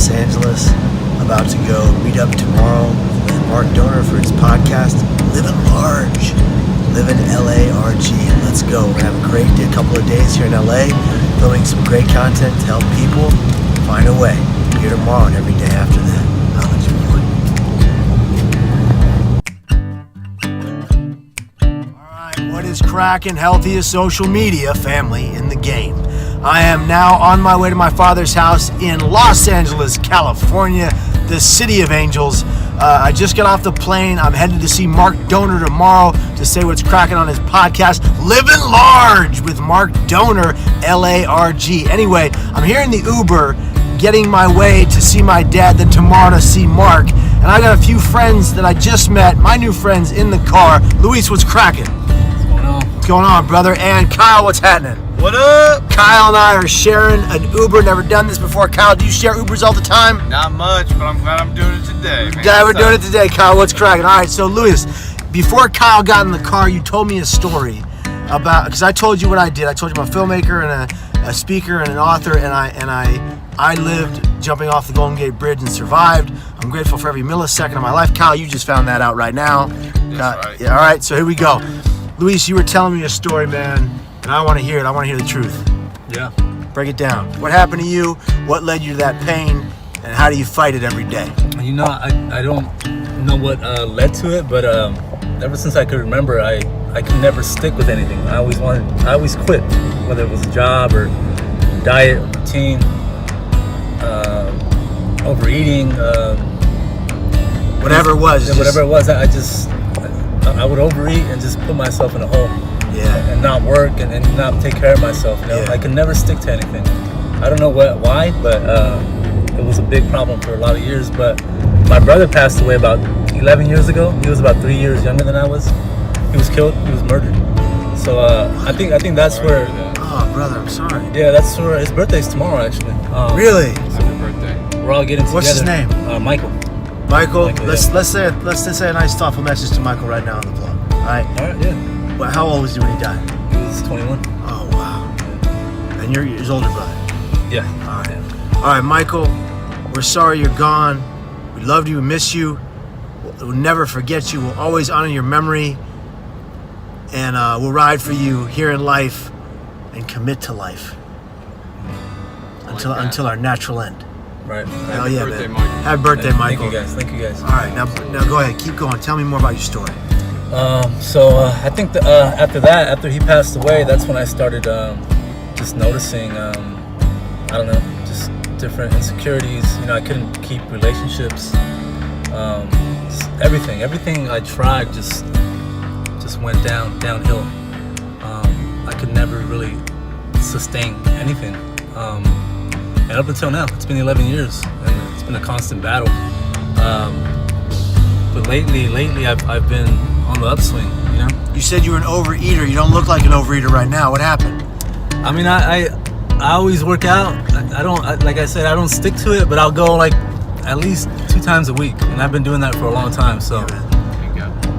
Los Angeles. About to go meet up tomorrow with Mark Donor for his podcast, Living Large. Living LARG. Let's go. We're going to have a great couple of days here in LA, filming some great content to help people find a way. Here tomorrow and every day after that. I'll let you What is cracking? Healthiest social media family in the game. I am now on my way to my father's house in Los Angeles, California, the city of angels. I just got off the plane. I'm headed to see Mark Donor tomorrow to say what's cracking on his podcast, Living Large with Mark Donor, LARG. Anyway, I'm here in the Uber, getting my way to see my dad, then tomorrow to see Mark. And I got a few friends that I just met, my new friends in the car. Luis, what's cracking? What's going on, brother? And Kyle, what's happening? What up? Kyle and I are sharing an Uber. Never done this before. Kyle, do you share Ubers all the time? Not much, but I'm glad I'm doing it today, man. Yeah, we're doing it today, Kyle. What's cracking? All right, so Luis, before Kyle got in the car, you told me a story about, because I told you what I did. I told you I'm a filmmaker and a speaker and an author, and I lived jumping off the Golden Gate Bridge and survived. I'm grateful for every millisecond of my life. Kyle, you just found that out right now. That's right. Yeah, all right, so here we go. Luis, you were telling me a story, man, and I want to hear it. I want to hear the truth. Yeah. Break it down. What happened to you? What led you to that pain? And how do you fight it every day? You know, I don't know what led to it, but ever since I could remember, I could never stick with anything. I always quit, whether it was a job or diet, routine, overeating, whatever it was. I would overeat and just put myself in a hole. Yeah. And not work and not take care of myself. You know, Yeah. I could never stick to anything. I don't know why, but it was a big problem for a lot of years. But my brother passed away about 11 years ago. He was about 3 years younger than I was. He was killed. He was murdered. So I think that's where. Oh, brother, I'm sorry. Yeah, that's where his birthday's tomorrow, actually. Really? Happy birthday. We're all getting together. What's his name? Michael. Michael. Michael, Let's yeah. say a nice thoughtful message to Michael right now on the vlog. All right. All right. Yeah. Well, how old was he when he died? He was 21. Oh wow. And you're his older brother. Yeah. All right. All right, Michael. We're sorry you're gone. We loved you. We miss you. We'll never forget you. We'll always honor your memory. And we'll ride for you here in life and commit to life until our natural end. Right. Hell yeah, birthday, man. Michael. Happy birthday, Michael. Thank you guys. All right, now go ahead. Keep going. Tell me more about your story. I think after he passed away, that's when I started just noticing, just different insecurities. You know, I couldn't keep relationships. Just everything I tried just went downhill. I could never really sustain anything. And up until now, it's been 11 years, and it's been a constant battle. But lately, I've been on the upswing. You know. You said you were an overeater. You don't look like an overeater right now. What happened? I mean, I always work out. Like I said, I don't stick to it, but I'll go like at least 2 times a week, and I've been doing that for a long time. So.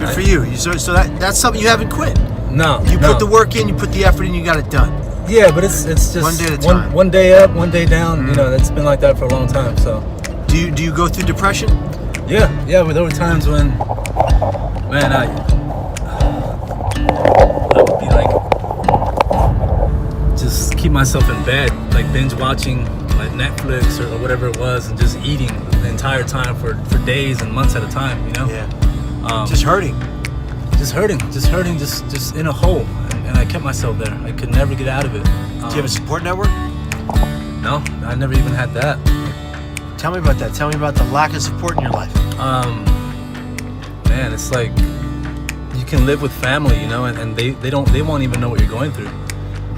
Good for you. So that's something you haven't quit. No. You put the work in, you put the effort in, you got it done. Yeah, but it's just one day at a time. One day up, one day down. You know, it's been like that for a long time. So. Do you go through depression? Yeah. But there were times when, man, I would be like, just keep myself in bed, like binge watching like Netflix or whatever it was, and just eating the entire time for days and months at a time. You know. Yeah. Just hurting, just in a hole, and I kept myself there. I could never get out of it. Do you have a support network? No, I never even had that. Tell me about that. Tell me about the lack of support in your life. Man, it's like you can live with family, you know, and they won't even know what you're going through.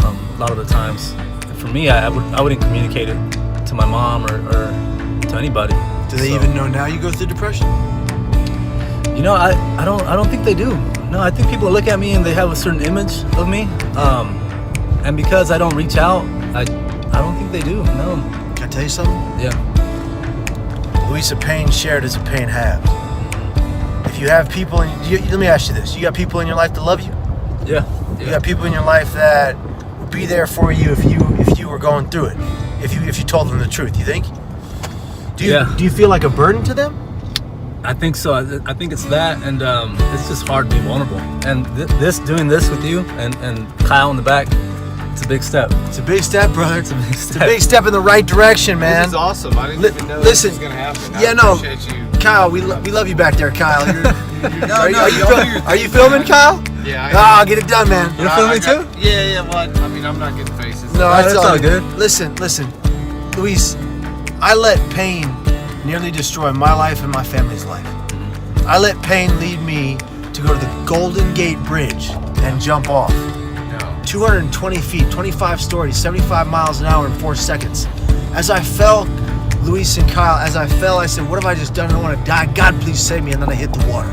A lot of the times, and for me, I wouldn't communicate it to my mom or to anybody. Do they even know now you go through depression? You know, I don't think they do. No, I think people look at me and they have a certain image of me, and because I don't reach out, I don't think they do. No. Can I tell you something? Yeah. Luis, a pain shared is a pain halved. If you have people, let me ask you this: you got people in your life that love you? Yeah. You got people in your life that would be there for you if you were going through it. If you told them the truth, you think? Do you feel like a burden to them? I think so. I think it's that, and it's just hard to be vulnerable. And doing this with you and Kyle in the back, it's a big step. It's a big step, brother. It's a big It's a big step in the right direction, man. This is awesome. I didn't even know listen, this was gonna happen. Yeah, I appreciate you. Kyle, we love you back there, Kyle. No, are you filming, Kyle? Yeah. Ah, get it done, man. You're filming too? Yeah. Well, I mean, I'm not getting faces. No, that's all good. Listen, Luis. I let pain nearly destroy my life and my family's life. I let pain lead me to go to the Golden Gate Bridge and jump off. No. 220 feet, 25 stories, 75 miles an hour in 4 seconds. As I fell, Luis and Kyle, as I fell, I said, what have I just done? I don't want to die. God, please save me. And then I hit the water.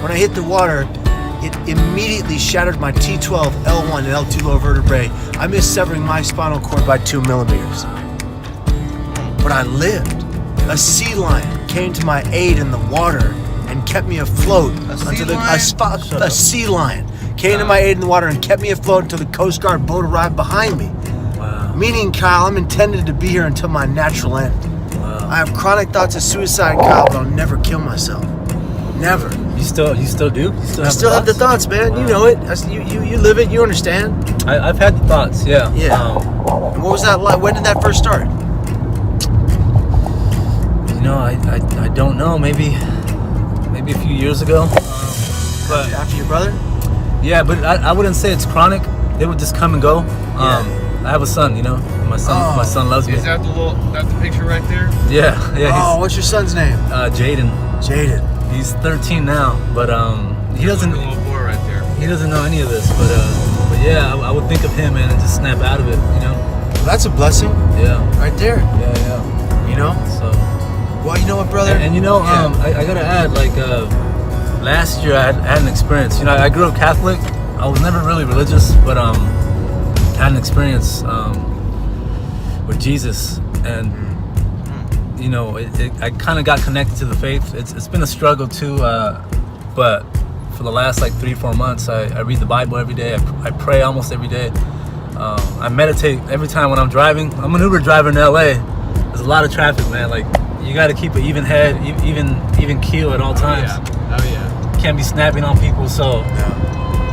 When I hit the water, it immediately shattered my T12, L1, and L2 lower vertebrae. I missed severing my spinal cord by 2 millimeters. But I lived. A sea lion came to my aid in the water and kept me afloat. A sea lion came to my aid in the water and kept me afloat until the Coast Guard boat arrived behind me. Wow. Meaning, Kyle, I'm intended to be here until my natural end. Wow. I have chronic thoughts of suicide, Kyle, but I'll never kill myself. Never. You still do? You I still have the thoughts, man. Wow. You know it. You live it. You understand. I've had the thoughts, yeah. Yeah. And what was that like? When did that first start? I don't know. Maybe a few years ago. But After your brother? yeah, but I wouldn't say it's chronic. They would just come and go. I have a son, My son loves me. Is that the picture right there? Yeah. Oh, what's your son's name? Jaden. Jaden. He's 13 now, but he doesn't. Look at the little boy right there. He doesn't know any of this, but yeah, I would think of him, man, and just snap out of it, Well, that's a blessing Yeah. right there. Yeah. You know? So. Well, you know what, brother? And I gotta add, last year I had an experience. I grew up Catholic. I was never really religious, but had an experience with Jesus, and I kind of got connected to the faith. It's been a struggle too, but for the last 3-4 months, I read the Bible every day. I pray almost every day. I meditate every time when I'm driving. I'm an Uber driver in LA. There's a lot of traffic, man. You got to keep an even head, even keel at all times. Oh yeah. Can't be snapping on people. So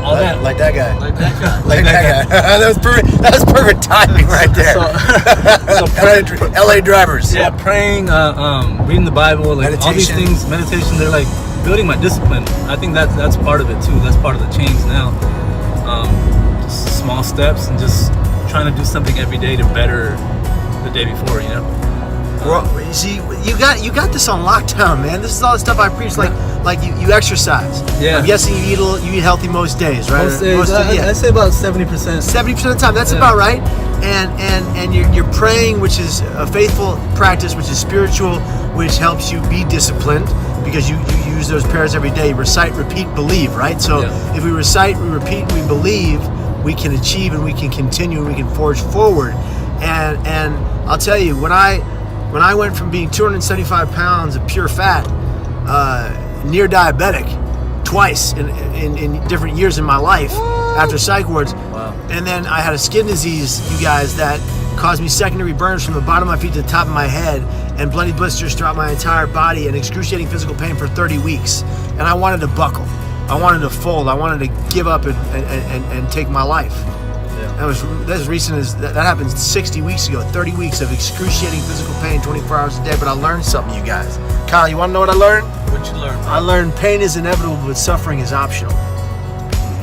all that, like that guy. Like that guy. Like that guy. That was perfect. That was perfect timing right there. So LA drivers. Yeah, praying, reading the Bible, all these Meditation. things, meditation. They're building my discipline. I think that's part of it too. That's part of the change now. Just small steps and just trying to do something every day to better the day before. Well, you see, you got this on lockdown, man. This is all the stuff I preach. You exercise. Yeah. I'm guessing you eat healthy most days, right? Most days, I'd say about 70%. 70% of the time. That's about right. And you're praying, which is a faithful practice, which is spiritual, which helps you be disciplined because you use those prayers every day. Recite, repeat, believe, right? So if we recite, we repeat, we believe, we can achieve and we can continue and we can forge forward. And I'll tell you, when I went from being 275 pounds of pure fat, near diabetic, twice in different years in my life after psych wards. Wow. And then I had a skin disease, you guys, that caused me secondary burns from the bottom of my feet to the top of my head and bloody blisters throughout my entire body and excruciating physical pain for 30 weeks. And I wanted to buckle. I wanted to fold. I wanted to give up and take my life. That was as recent as that happened 60 weeks ago. 30 weeks of excruciating physical pain, 24 hours a day. But I learned something, you guys. Kyle, you want to know what I learned? What'd you learn? I learned pain is inevitable, but suffering is optional.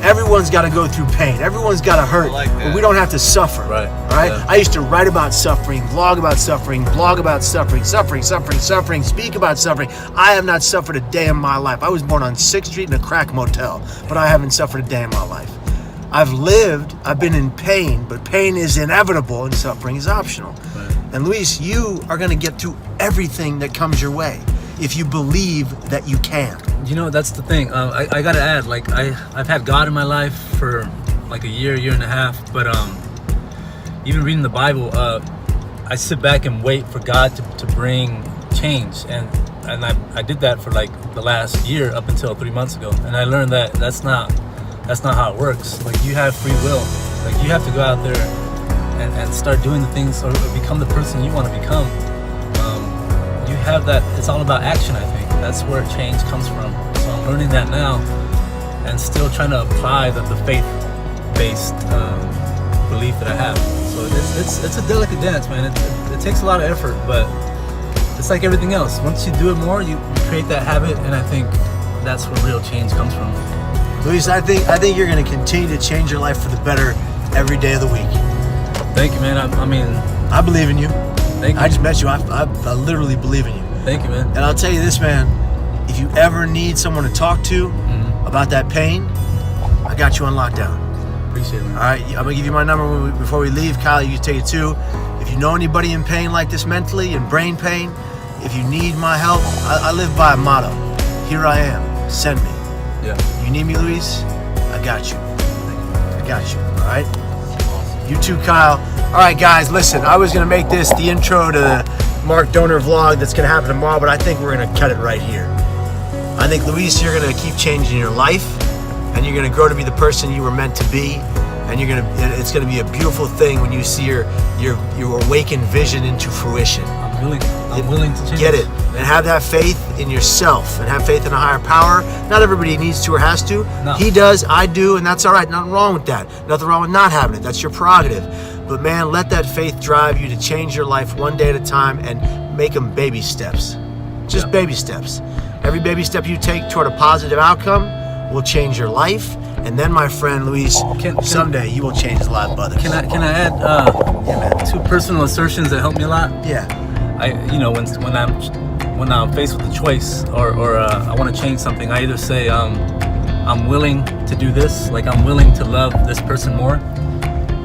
Everyone's got to go through pain. Everyone's got to hurt, I like that. but we don't have to suffer. Right. Yeah. I used to write about suffering, vlog about suffering, blog about suffering, speak about suffering. I have not suffered a day in my life. I was born on 6th Street in a crack motel, but I haven't suffered a day in my life. I've lived, I've been in pain, but pain is inevitable and suffering is optional. Right. And Luis, you are going to get through everything that comes your way if you believe that you can. That's the thing. I gotta add, I've had God in my life for a year and a half, but even reading the Bible, I sit back and wait for God to bring change, and I did that for the last year up until 3 months ago, and I learned that that's not how it works. You have free will. You have to go out there and start doing the things or become the person you want to become. You have that. It's all about action. I think that's where change comes from. So I'm learning that now, and still trying to apply the faith-based belief that I have. So it's a delicate dance, man. It takes a lot of effort, but it's like everything else. Once you do it more, you create that habit, and I think that's where real change comes from. Luis, I think you're going to continue to change your life for the better every day of the week. Thank you, man. I mean, I believe in you. thank you. I just met you. I literally believe in you. Thank you, man. And I'll tell you this, man. If you ever need someone to talk to about that pain, I got you on lockdown. Appreciate it, man. All right, I'm gonna give you my number before we leave. Kyle, you can take it too. If you know anybody in pain like this mentally, in brain pain, if you need my help, I live by a motto. Here I am. Send me. Yeah. You need me, Luis? I got you. I got you. All right. You too, Kyle. All right, guys. Listen, I was gonna make this the intro to the Mark Donor vlog that's gonna happen tomorrow, but I think we're gonna cut it right here. I think, Luis, you're gonna keep changing your life, and you're gonna grow to be the person you were meant to be, and it's gonna be a beautiful thing when you see your awakened vision into fruition. I'm willing to change. Get it, and have that faith in yourself, and have faith in a higher power. Not everybody needs to or has to. No. He does, I do, and that's all right. Nothing wrong with that. Nothing wrong with not having it. That's your prerogative. But man, let that faith drive you to change your life one day at a time, and make them baby steps. Just baby steps. Every baby step you take toward a positive outcome will change your life, and then, my friend Luis, someday you will change the life of others. Can I add two personal assertions that help me a lot? Yeah. When I'm faced with a choice or I want to change something, I either say I'm willing to do this, like I'm willing to love this person more,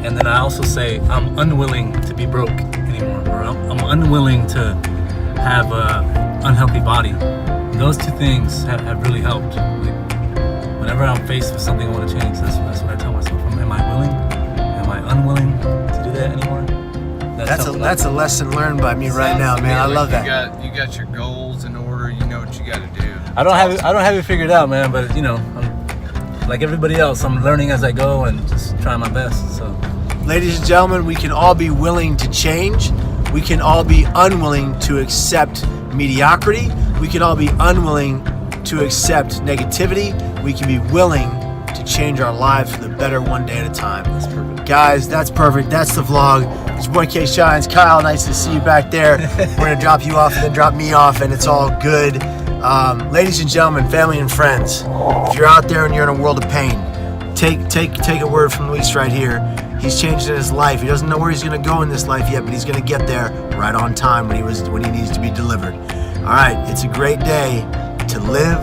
and then I also say I'm unwilling to be broke anymore, or I'm unwilling to have a unhealthy body. And those two things have really helped. Like, whenever I'm faced with something I want to change, that's what I tell myself. Am I willing? Am I unwilling to do that anymore? That's a lesson learned by me right now, man. I love that. You got your goals in order. You know what you got to do. I don't have it figured out, man. But I'm like everybody else. I'm learning as I go and just trying my best. So, ladies and gentlemen, we can all be willing to change. We can all be unwilling to accept mediocrity. We can all be unwilling to accept negativity. We can be willing to change our lives for the better one day at a time. that's perfect. Guys, that's perfect. That's the vlog. It's your boy K Shines. Kyle, nice to see you back there. We're gonna drop you off and then drop me off, and it's all good. Ladies and gentlemen, family and friends, if you're out there and you're in a world of pain, take a word from Luis right here. He's changed his life. He doesn't know where he's gonna go in this life yet, but he's gonna get there right on time when he needs to be delivered. All right, it's a great day to live.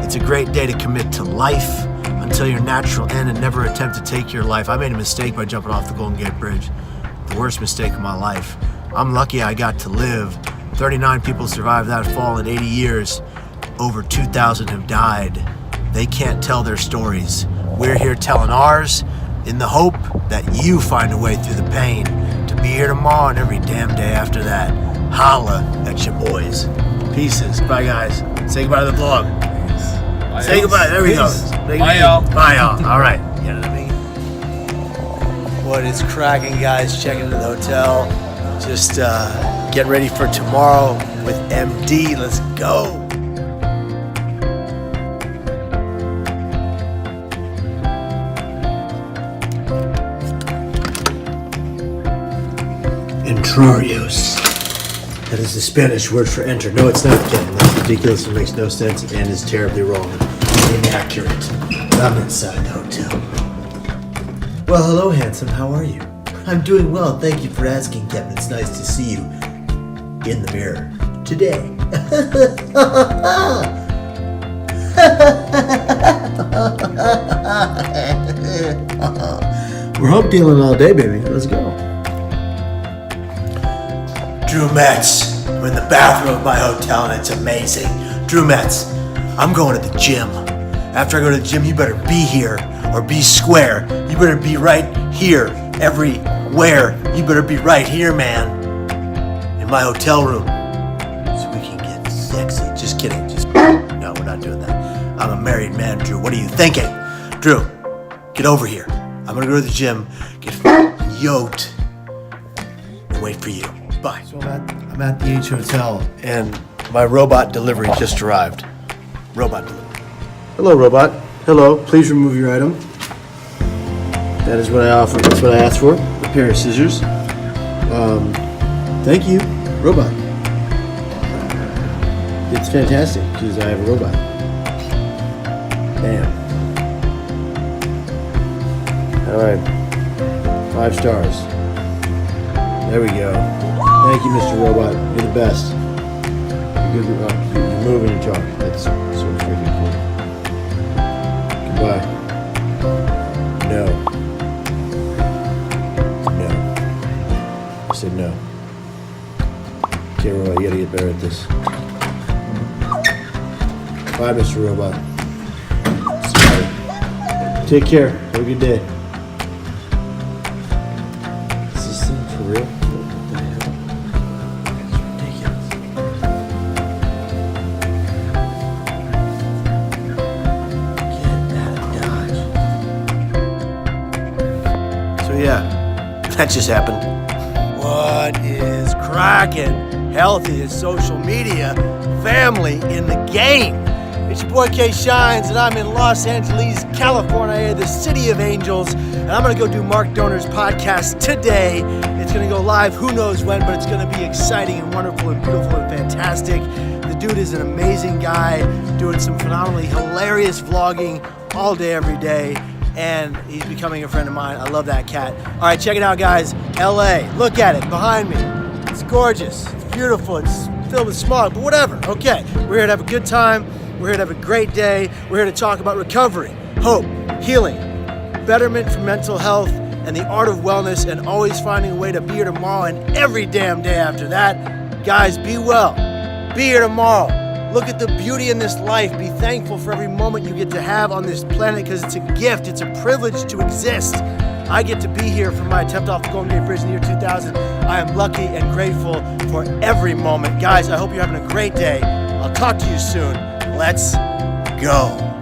It's a great day to commit to life until your natural end, and never attempt to take your life. I made a mistake by jumping off the Golden Gate Bridge. The worst mistake of my life. I'm lucky I got to live. 39 people survived that fall in 80 years. Over 2,000 have died. They can't tell their stories. We're here telling ours in the hope that you find a way through the pain to be here tomorrow and every damn day after that. Holla at your boys. Pieces. Bye, guys. Say goodbye to the vlog. Say goodbye. There we go. Bye, y'all. Bye, y'all. All right. You know what I mean? What is cracking, guys? Checking into the hotel. Just getting ready for tomorrow with MD. Let's go. Entrarios. That is the Spanish word for enter. No, it's not, Ken. That's ridiculous. It makes no sense and is terribly wrong. Inaccurate. But I'm inside the hotel. Well, hello, handsome. How are you? I'm doing well. Thank you for asking, Kevin. It's nice to see you in the mirror today. We're home dealing all day, baby. Let's go. Drew Metz. We're in the bathroom of my hotel and it's amazing. Drew Metz, I'm going to the gym. After I go to the gym, you better be here or be square. You better be right here everywhere. You better be right here, man. In my hotel room. So we can get sexy. Just kidding. No, we're not doing that. I'm a married man, Drew. What are you thinking? Drew, get over here. I'm gonna go to the gym, get yoked, and wait for you. Bye. So I'm at the H Hotel, and My robot delivery just arrived. Robot delivery. Hello, robot. Hello. Please remove your item. That is what I offer. That's what I asked for. A pair of scissors. Thank you, robot. It's fantastic because I have a robot. Bam. All right. 5 stars. There we go. Thank you, Mr. Robot. You're the best. You're good. You move and you talk. That's so freaking cool. Goodbye. No. No. I said no. Okay, Robot, you gotta get better at this. Bye, Mr. Robot. Sorry. Take care. Have a good day. Is this thing for real? What the hell? It's ridiculous. Get out of Dodge. So yeah, that just happened. What is cracking? Healthy is social media, family in the game. It's your boy K Shines, and I'm in Los Angeles, California, the city of angels. And I'm gonna go do Mark Doner's podcast today. It's gonna go live, who knows when, but it's gonna be exciting and wonderful and beautiful and fantastic. The dude is an amazing guy, doing some phenomenally hilarious vlogging all day, every day. And he's becoming a friend of mine. I love that cat. All right, check it out, guys. LA, look at it behind me. It's gorgeous, it's beautiful, it's filled with smog, but whatever, okay. We're here to have a good time, we're here to have a great day, we're here to talk about recovery, hope, healing, betterment for mental health, and the art of wellness, and always finding a way to be here tomorrow and every damn day after that. Guys, be well, be here tomorrow. Look at the beauty in this life. Be thankful for every moment you get to have on this planet because it's a gift, it's a privilege to exist. I get to be here for my attempt off the Golden Gate Bridge in the year 2000. I am lucky and grateful for every moment. Guys, I hope you're having a great day. I'll talk to you soon. Let's go.